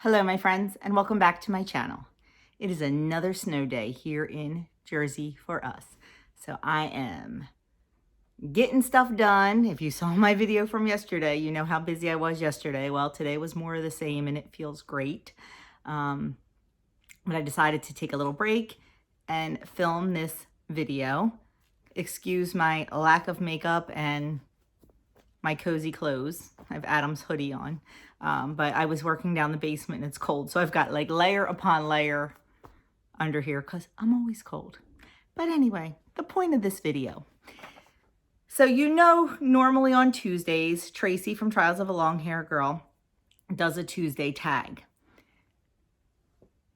Hello my friends and welcome back to my channel. It is another snow day here in Jersey for us. So I am getting stuff done. If you saw my video from yesterday, you know how busy I was yesterday. Well, today was more of the same and it feels great. But I decided to take a little break and film this video. Excuse my lack of makeup and my cozy clothes. I have Adam's hoodie on. But I was working down the basement and it's cold. So I've got like layer upon layer under here because I'm always cold. But anyway, the point of this video. So normally on Tuesdays, Tracy from Trials of a Long Hair Girl does a Tuesday tag.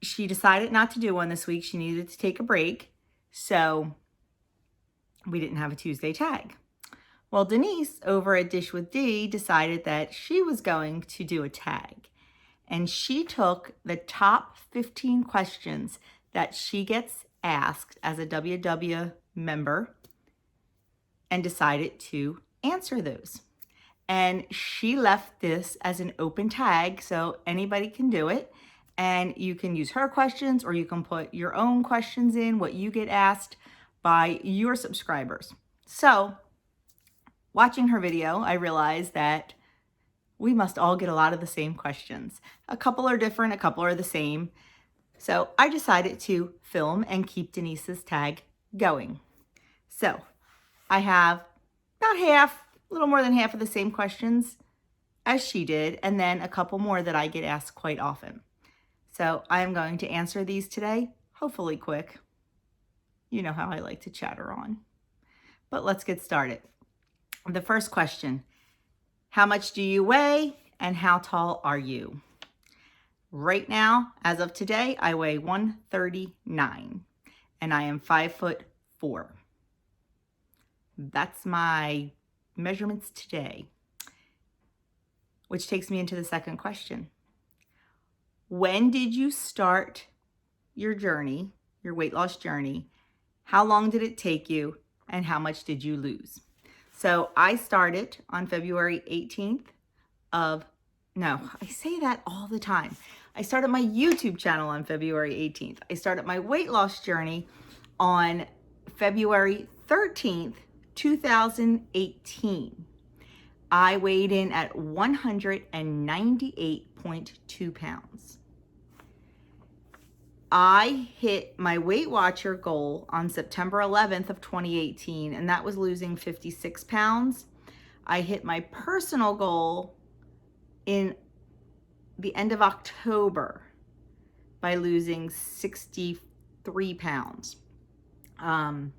She decided not to do one this week. She needed to take a break. So we didn't have a Tuesday tag. Well, Denise over at Dish with D decided that she was going to do a tag. And she took the top 15 questions that she gets asked as a WW member and decided to answer those. And she left this as an open tag, so anybody can do it. And you can use her questions or you can put your own questions in, what you get asked by your subscribers. So watching her video, I realized that we must all get a lot of the same questions. A couple are different, a couple are the same. So I decided to film and keep Denise's tag going. So I have about half, a little more than half of the same questions as she did, and then a couple more that I get asked quite often. So I am going to answer these today, hopefully quick. You know how I like to chatter on. But let's get started. The first question, how much do you weigh and how tall are you? Right now, as of today, I weigh 139 and I am 5'4". That's my measurements today, which takes me into the second question. When did you start your journey, your weight loss journey? How long did it take you and how much did you lose? So I started on February 18th I say that all the time. I started my YouTube channel on February 18th. I started my weight loss journey on February 13th, 2018. I weighed in at 198.2 pounds. I hit my Weight Watcher goal on September 11th of 2018, and that was losing 56 pounds. I hit my personal goal in the end of October by losing 63 pounds. The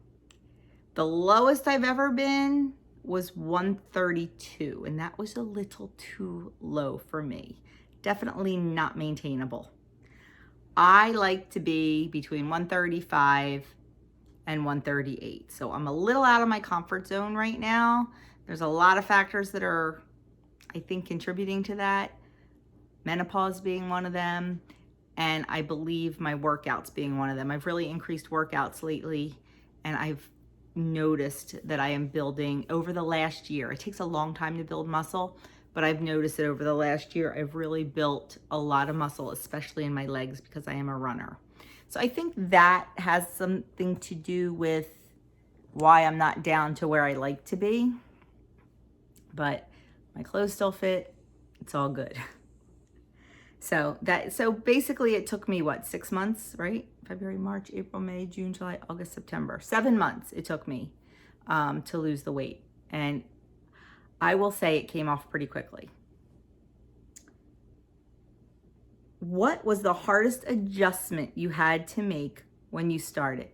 lowest I've ever been was 132, and that was a little too low for me. Definitely not maintainable. I like to be between 135 and 138. So I'm a little out of my comfort zone right now. There's a lot of factors that are, I think, contributing to that. Menopause being one of them. And I believe my workouts being one of them. I've really increased workouts lately and I've noticed that I am building over the last year. It takes a long time to build muscle, but I've noticed that over the last year, I've really built a lot of muscle, especially in my legs because I am a runner. So I think that has something to do with why I'm not down to where I like to be, but my clothes still fit. It's all good. So basically it took me 6 months, right? February, March, April, May, June, July, August, September. 7 months it took me to lose the weight. And I will say it came off pretty quickly. What was the hardest adjustment you had to make when you started?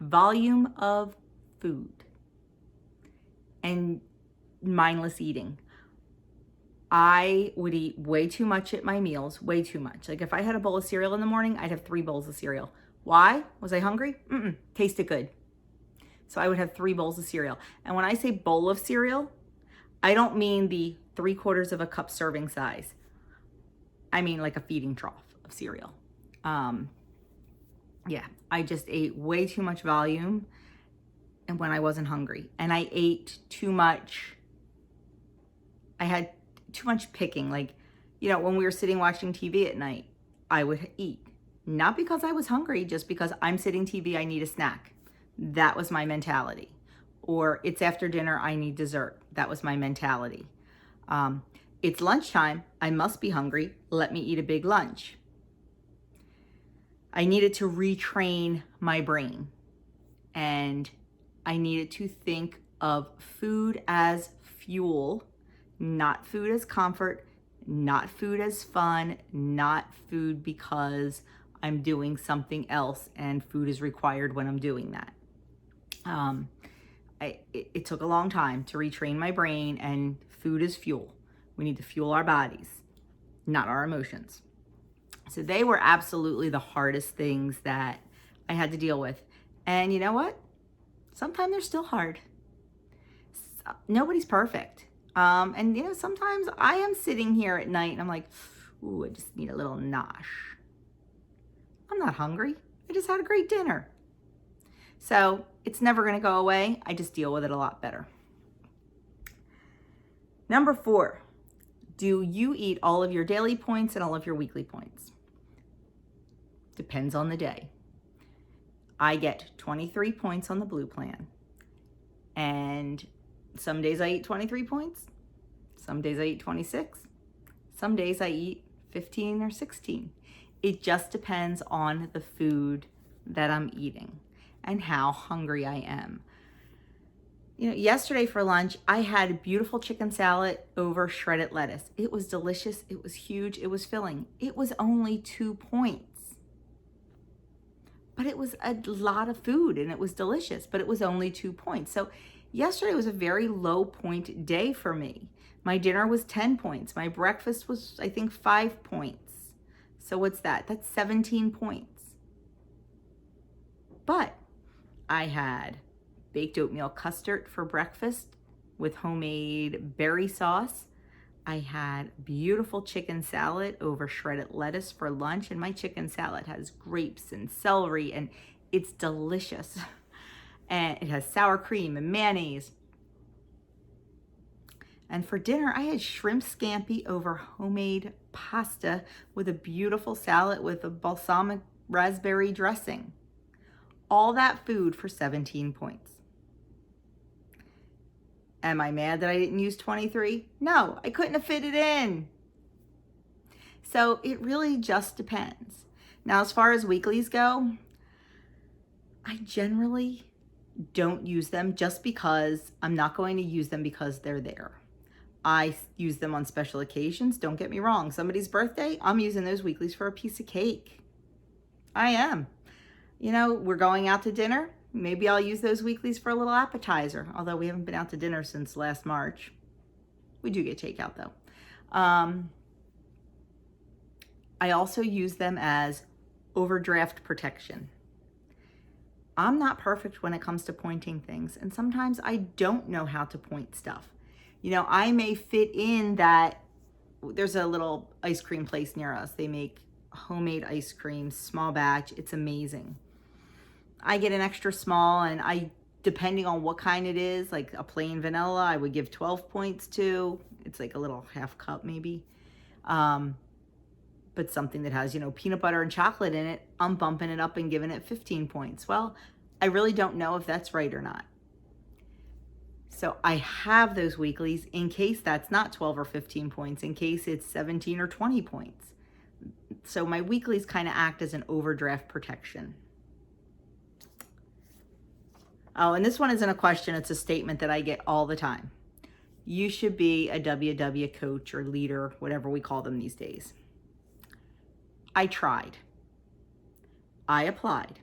Volume of food and mindless eating. I would eat way too much at my meals, way too much. Like if I had a bowl of cereal in the morning, I'd have 3 bowls of cereal. Why? Was I hungry? Tasted good. So I would have 3 bowls of cereal. And when I say bowl of cereal, I don't mean the 3/4 of a cup serving size. I mean like a feeding trough of cereal. Yeah, I just ate way too much volume and when I wasn't hungry. And I ate too much. I had too much picking. Like You know, when we were sitting watching TV at night, I would eat. Not because I was hungry, just because I'm sitting TV, I need a snack. That was my mentality. Or it's after dinner, I need dessert. That was my mentality. It's lunchtime, I must be hungry, let me eat a big lunch. I needed to retrain my brain, and I needed to think of food as fuel, not food as comfort, not food as fun, not food because I'm doing something else and food is required when I'm doing that. It took a long time to retrain my brain, and food is fuel. We need to fuel our bodies, not our emotions. So they were absolutely the hardest things that I had to deal with. And you know what? Sometimes they're still hard. Nobody's perfect. And you know, sometimes I am sitting here at night and I'm like, ooh, I just need a little nosh. I'm not hungry. I just had a great dinner. So it's never going to go away. I just deal with it a lot better. Number 4, do you eat all of your daily points and all of your weekly points? Depends on the day. I get 23 points on the blue plan. And some days I eat 23 points. Some days I eat 26. Some days I eat 15 or 16. It just depends on the food that I'm eating and how hungry I am. You know, yesterday for lunch, I had beautiful chicken salad over shredded lettuce. It was delicious. It was huge. It was filling. It was only 2 points. But it was a lot of food and it was delicious, but it was only 2 points. So yesterday was a very low point day for me. My dinner was 10 points. My breakfast was, I think, 5 points. So what's that? That's 17 points. But I had baked oatmeal custard for breakfast with homemade berry sauce. I had beautiful chicken salad over shredded lettuce for lunch, and my chicken salad has grapes and celery, and it's delicious. And it has sour cream and mayonnaise. And for dinner, I had shrimp scampi over homemade pasta with a beautiful salad with a balsamic raspberry dressing. All that food for 17 points. Am I mad that I didn't use 23? No, I couldn't have fit it in. So it really just depends. Now, as far as weeklies go, I generally don't use them just because I'm not going to use them because they're there. I use them on special occasions. Don't get me wrong. Somebody's birthday, I'm using those weeklies for a piece of cake. I am. You know, we're going out to dinner. Maybe I'll use those weeklies for a little appetizer, although we haven't been out to dinner since last March. We do get takeout though. I also use them as overdraft protection. I'm not perfect when it comes to pointing things, and sometimes I don't know how to point stuff. You know, I may fit in that there's a little ice cream place near us. They make homemade ice cream, small batch. It's amazing. I get an extra small, and I, depending on what kind it is, like a plain vanilla, I would give 12 points to. It's like a little half cup maybe. But something that has, you know, peanut butter and chocolate in it, I'm bumping it up and giving it 15 points. Well, I really don't know if that's right or not. So I have those weeklies in case that's not 12 or 15 points, in case it's 17 or 20 points. So my weeklies kind of act as an overdraft protection. Oh, and this one isn't a question, it's a statement that I get all the time. You should be a WW coach or leader, whatever we call them these days. I tried. I applied.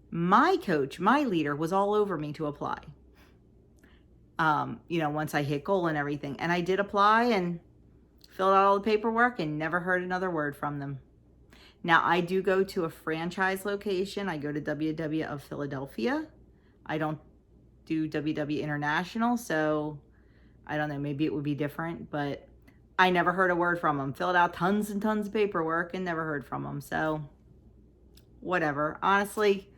My coach, my leader, was all over me to apply. You know, once I hit goal and everything. And I did apply and filled out all the paperwork and never heard another word from them. Now, I do go to a franchise location. I go to WW of Philadelphia. I don't do WW International, so I don't know, maybe it would be different, but I never heard a word from them. Filled out tons and tons of paperwork and never heard from them, so whatever. Honestly,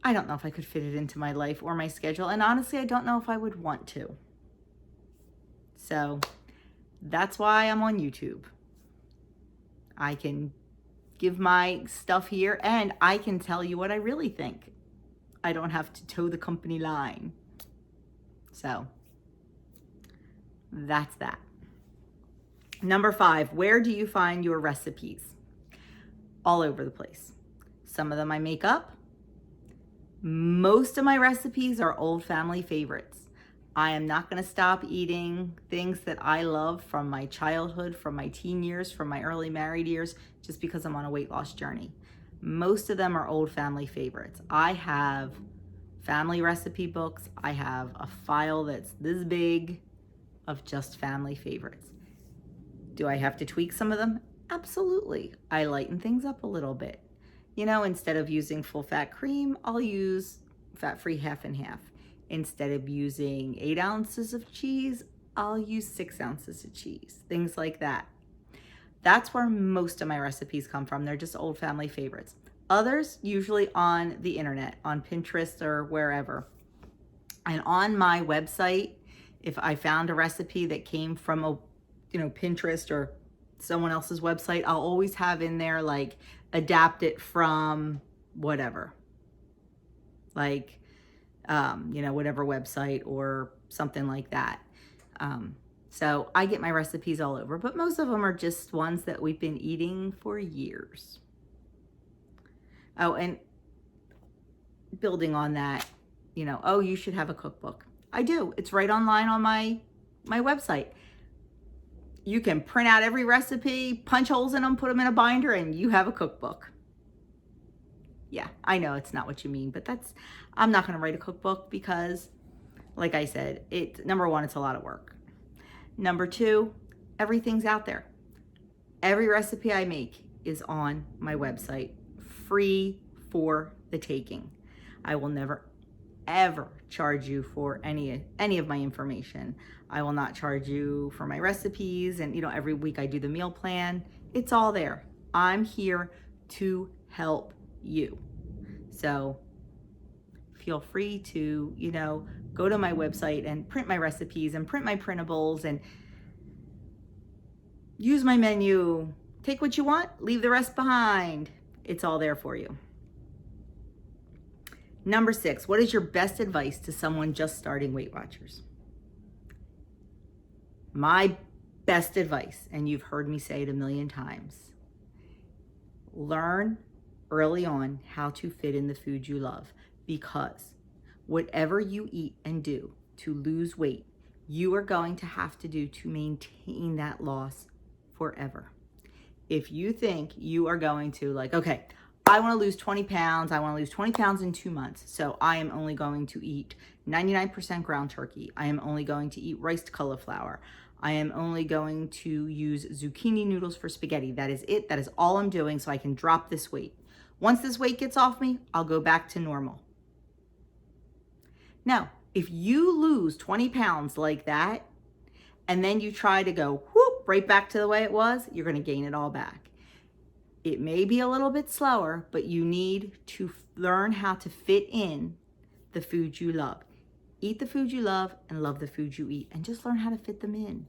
I don't know if I could fit it into my life or my schedule, and honestly, I don't know if I would want to. So that's why I'm on YouTube. I can give my stuff here, and I can tell you what I really think. I don't have to toe the company line. So that's that. Number 5, where do you find your recipes? All over the place. Some of them I make up. Most of my recipes are old family favorites. I am not going to stop eating things that I love from my childhood, from my teen years, from my early married years, just because I'm on a weight loss journey. Most of them are old family favorites. I have family recipe books. I have a file that's this big of just family favorites. Do I have to tweak some of them? Absolutely. I lighten things up a little bit. You know, instead of using full fat cream, I'll use fat-free half and half. Instead of using 8 ounces of cheese, I'll use 6 ounces of cheese. Things like that. That's where most of my recipes come from. They're just old family favorites. Others, usually on the internet, on Pinterest or wherever. And on my website, if I found a recipe that came from a Pinterest or someone else's website, I'll always have in there like adapt it from whatever, like whatever website or something like that. So I get my recipes all over, but most of them are just ones that we've been eating for years. Oh, and building on that, oh, you should have a cookbook. I do. It's right online on my website. You can print out every recipe, punch holes in them, put them in a binder, and you have a cookbook. Yeah, I know it's not what you mean, but I'm not going to write a cookbook because, like I said, number 1, it's a lot of work. Number 2, everything's out there. Every recipe I make is on my website, free for the taking. I will never, ever charge you for any of my information. I will not charge you for my recipes, and every week I do the meal plan. It's all there. I'm here to help you. So feel free to, go to my website and print my recipes and print my printables and use my menu. Take what you want, leave the rest behind. It's all there for you. Number 6, what is your best advice to someone just starting Weight Watchers? My best advice, and you've heard me say it a million times, learn early on how to fit in the food you love, because whatever you eat and do to lose weight, you are going to have to do to maintain that loss forever. If you think you are going to okay, I want to lose 20 pounds. I want to lose 20 pounds in 2 months. So I am only going to eat 99% ground turkey. I am only going to eat riced cauliflower. I am only going to use zucchini noodles for spaghetti. That is it. That is all I'm doing so I can drop this weight. Once this weight gets off me, I'll go back to normal. Now, if you lose 20 pounds like that, and then you try to go whoop right back to the way it was, you're going to gain it all back. It may be a little bit slower, but you need to learn how to fit in the food you love. Eat the food you love and love the food you eat, and just learn how to fit them in.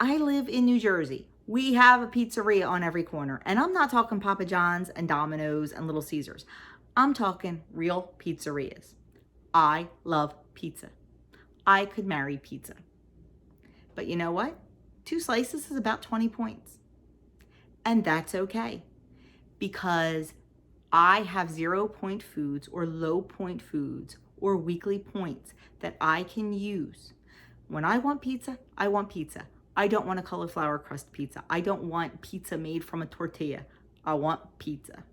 I live in New Jersey. We have a pizzeria on every corner, and I'm not talking Papa John's and Domino's and Little Caesars. I'm talking real pizzerias. I love pizza. I could marry pizza. But you know what? 2 slices is about 20 points. And that's okay, because I have 0 point foods or low point foods or weekly points that I can use. When I want pizza, I want pizza. I don't want a cauliflower crust pizza. I don't want pizza made from a tortilla. I want pizza.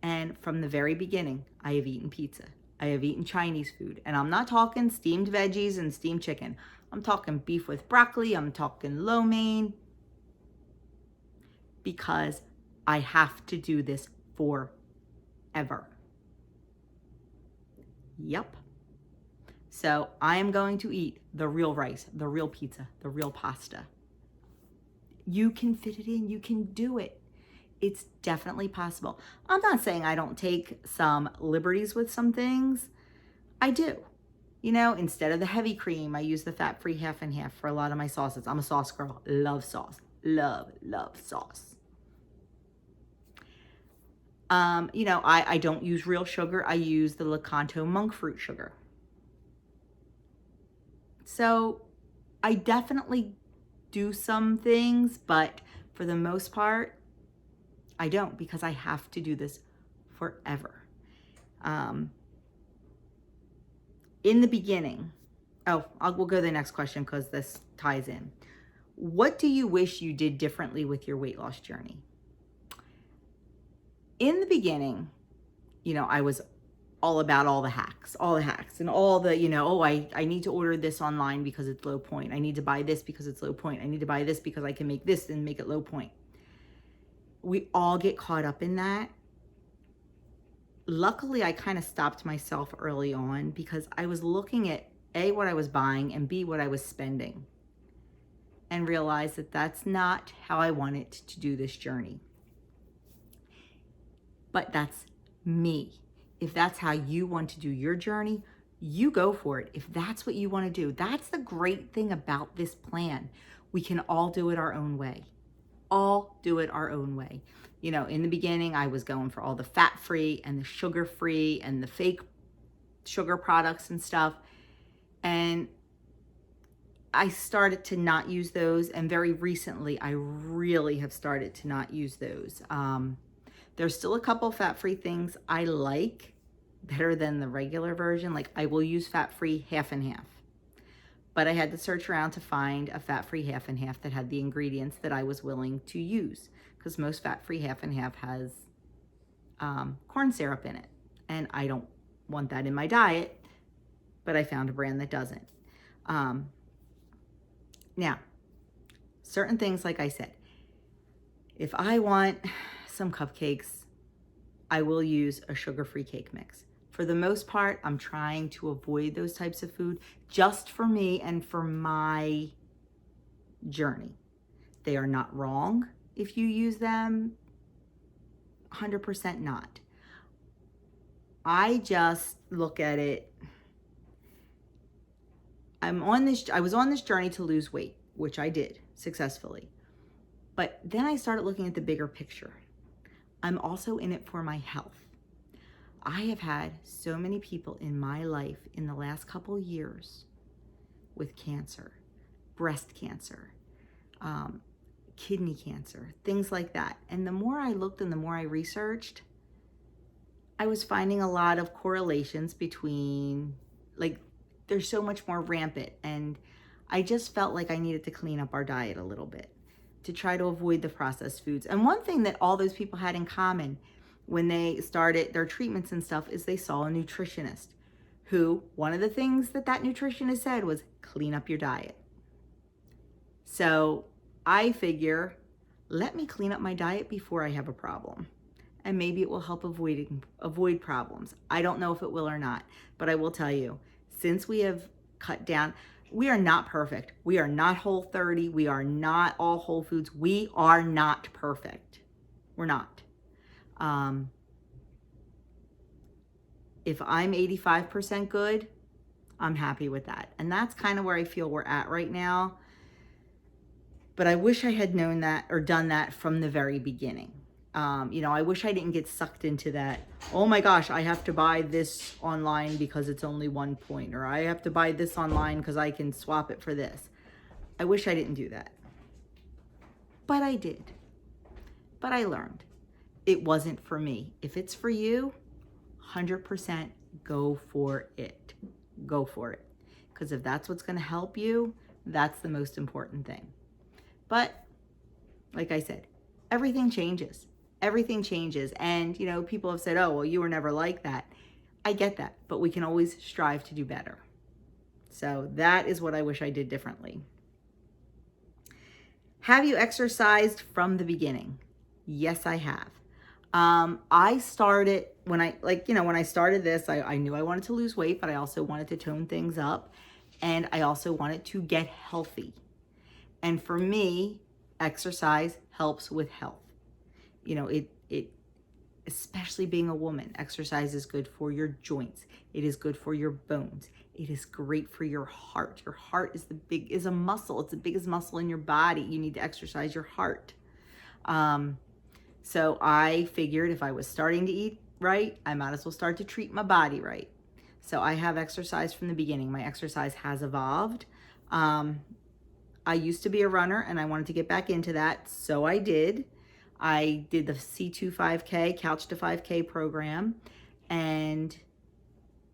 And from the very beginning, I have eaten pizza. I have eaten Chinese food. And I'm not talking steamed veggies and steamed chicken. I'm talking beef with broccoli. I'm talking lo mein. Because I have to do this forever. Yep. So I am going to eat the real rice, the real pizza, the real pasta. You can fit it in. You can do it. It's definitely possible. I'm not saying I don't take some liberties with some things. I do. Instead of the heavy cream, I use the fat-free half and half for a lot of my sauces. I'm a sauce girl. Love sauce. love sauce. I don't use real sugar. I use the Lakanto monk fruit sugar. So I definitely do some things, but for the most part, I don't, because I have to do this forever. In the beginning, we'll go to the next question because this ties in. What do you wish you did differently with your weight loss journey? In the beginning, I was all about all the hacks and all the, I need to order this online because it's low point. I need to buy this because it's low point. I need to buy this because I can make this and make it low point. We all get caught up in that. Luckily, I kind of stopped myself early on because I was looking at A, what I was buying, and B, what I was spending, and realized that that's not how I wanted to do this journey. But that's me. If that's how you want to do your journey, you go for it. If that's what you want to do, that's the great thing about this plan. We can all do it our own way. All do it our own way. In the beginning, I was going for all the fat-free and the sugar-free and the fake sugar products and stuff. And I started to not use those. And very recently, I really have started to not use those. There's still a couple fat-free things I like better than the regular version. Like, I will use fat-free half and half. But I had to search around to find a fat-free half and half that had the ingredients that I was willing to use, because most fat-free half and half has corn syrup in it, and I don't want that in my diet, but I found a brand that doesn't. Now, certain things, like I said, if I want some cupcakes, I will use a sugar-free cake mix. For the most part, I'm trying to avoid those types of food just for me and for my journey. They are not wrong if you use them, 100% not. I just look at it. I was on this journey to lose weight, which I did successfully. But then I started looking at the bigger picture. I'm also in it for my health. I have had so many people in my life in the last couple years with cancer, breast cancer, kidney cancer, things like that. And the more I looked and the more I researched, I was finding a lot of correlations between, like, there's so much more rampant. And I just felt like I needed to clean up our diet a little bit to try to avoid the processed foods. And one thing that all those people had in common when they started their treatments and stuff is they saw a nutritionist who, one of the things that nutritionist said was, clean up your diet. So I figure, let me clean up my diet before I have a problem. And maybe it will help avoid problems. I don't know if it will or not, but I will tell you, since we have cut down, we are not perfect. We are not Whole30. We are not all whole foods. We are not perfect. We're not. If I'm 85% good, I'm happy with that. And that's kind of where I feel we're at right now. But I wish I had known that or done that from the very beginning. I wish I didn't get sucked into that. Oh my gosh, I have to buy this online because it's only 1 point, or I have to buy this online because I can swap it for this. I wish I didn't do that. But I did. But I learned. It wasn't for me. If it's for you, 100% go for it. Go for it. Because if that's what's going to help you, that's the most important thing. But like I said, everything changes. Everything changes. And, people have said, oh, well, you were never like that. I get that. But we can always strive to do better. So that is what I wish I did differently. Have you exercised from the beginning? Yes, I have. I started when I started this, I knew I wanted to lose weight, but I also wanted to tone things up, and I also wanted to get healthy. And for me, exercise helps with health. especially being a woman, exercise is good for your joints. It is good for your bones. It is great for your heart. Your heart is a muscle. It's the biggest muscle in your body. You need to exercise your heart. So I figured if I was starting to eat right, I might as well start to treat my body right. So I have exercise from the beginning. My exercise has evolved. I used to be a runner and I wanted to get back into that, so I did. I did the C2 5K, Couch to 5K program, and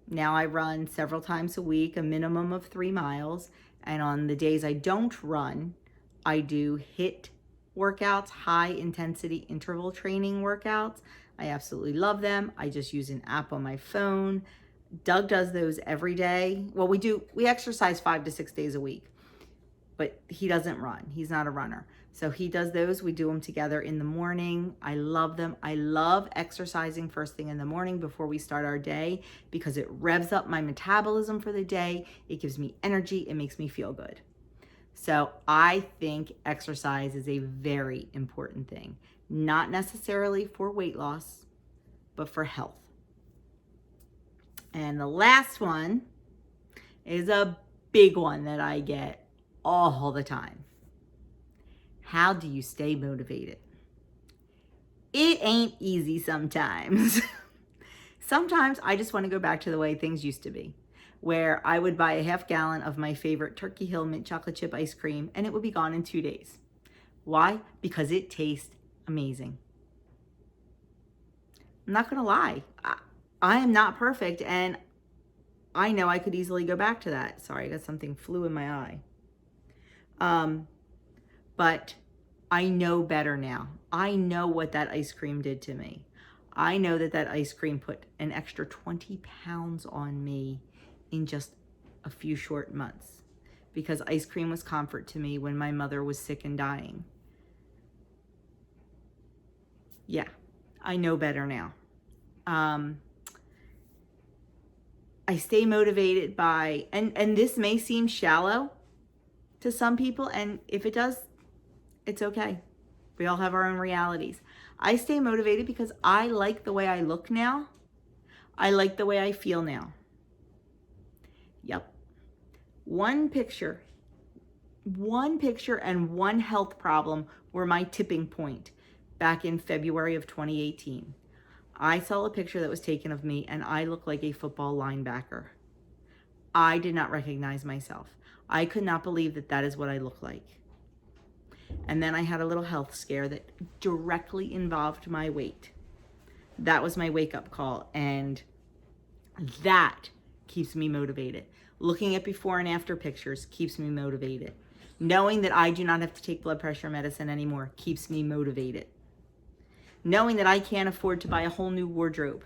now I run several times a week, a minimum of 3 miles. And on the days I don't run, I do HIIT workouts, high intensity interval training workouts. I absolutely love them. I just use an app on my phone. Doug does those every day. Well, we exercise 5 to 6 days a week, but he doesn't run. He's not a runner. So he does those. We do them together in the morning. I love them. I love exercising first thing in the morning before we start our day because it revs up my metabolism for the day. It gives me energy. It makes me feel good. So I think exercise is a very important thing, not necessarily for weight loss, but for health. And the last one is a big one that I get all the time. How do you stay motivated? It ain't easy sometimes. Sometimes I just want to go back to the way things used to be, where I would buy a half gallon of my favorite Turkey Hill mint chocolate chip ice cream and it would be gone in 2 days. Why? Because it tastes amazing. I'm not gonna lie. I am not perfect and I know I could easily go back to that. Sorry, I got something flew in my eye. But I know better now. I know what that ice cream did to me. I know that ice cream put an extra 20 pounds on me in just a few short months because ice cream was comfort to me when my mother was sick and dying. Yeah, I know better now. I stay motivated by, and this may seem shallow to some people, and if it does, it's okay. We all have our own realities. I stay motivated because I like the way I look now. I like the way I feel now. Yep. One picture and one health problem were my tipping point back in February of 2018. I saw a picture that was taken of me and I looked like a football linebacker. I did not recognize myself. I could not believe that is what I look like. And then I had a little health scare that directly involved my weight. That was my wake-up call, and that keeps me motivated. Looking at before and after pictures keeps me motivated. Knowing that I do not have to take blood pressure medicine anymore keeps me motivated. Knowing that I can't afford to buy a whole new wardrobe.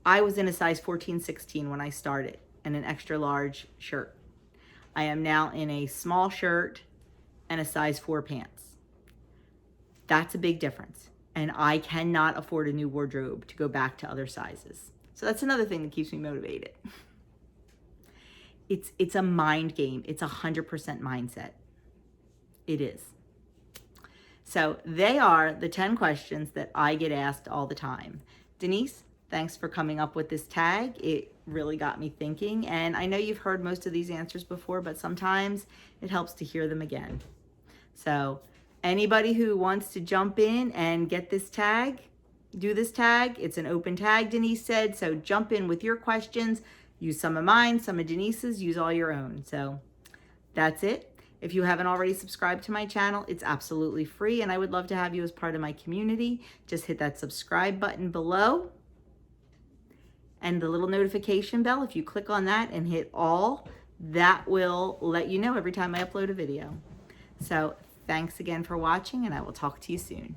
I was in a size 14-16 when I started, and an extra large shirt. I am now in a small shirt and a size 4 pants. That's a big difference. And I cannot afford a new wardrobe to go back to other sizes. So that's another thing that keeps me motivated. It's a mind game. It's 100% mindset. It is. So they are the 10 questions that I get asked all the time. Denise, thanks for coming up with this tag. It really got me thinking. And I know you've heard most of these answers before, but sometimes it helps to hear them again. So anybody who wants to jump in and get this tag, do this tag. It's an open tag, Denise said. So jump in with your questions. Use some of mine, some of Denise's, use all your own. So that's it. If you haven't already subscribed to my channel, it's absolutely free and I would love to have you as part of my community. Just hit that subscribe button below and the little notification bell. If you click on that and hit all, that will let you know every time I upload a video. So thanks again for watching and I will talk to you soon.